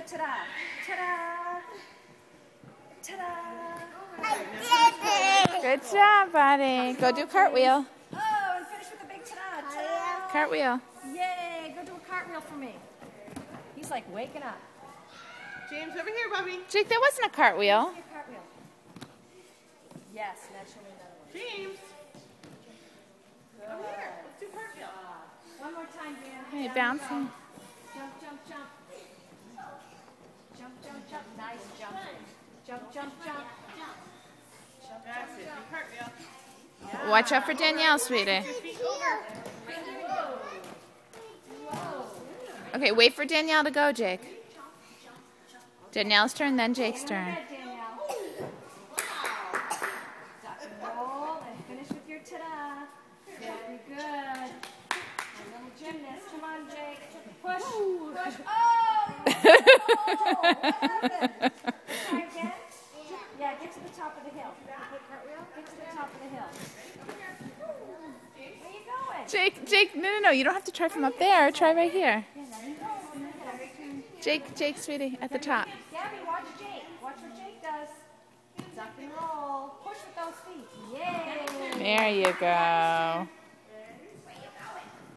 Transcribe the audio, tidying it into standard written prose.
ta-da. Ta-da. Ta-da. Good job, buddy. Go do a cartwheel. Oh, and finish with a big ta-da. Ta-da. Cartwheel. Yay, go do a cartwheel for me. He's like waking up. James, over here, Bobby. Jake, that wasn't a cartwheel. Do a cartwheel. Yes, now show me another one. James. Good. Over here. Let's do cartwheel. One more time, Dan. Hey, Down bouncing. you go. Jump, jump, jump. Jump, jump, jump. Nice jump. Jump, jump, jump. That's it. Do cartwheel. Watch out for Danielle, sweetie. Feet over. Okay, wait for Danielle to go, Jake. Danielle's turn, then Jake's turn. Good, Danielle. Duck and roll and finish with your ta-da. Very good. A little gymnast. Come on, Jake. Push. Push. Oh! What happened? Try again? Yeah, get to the top of the hill. Get to the top of the hill. Where are you going? Jake, no, you don't have to try from up there. Try right here. Jake, sweetie, at the top. Gabby, watch Jake. Watch what Jake does. Duck and roll. Push with those feet. Yay! There you go.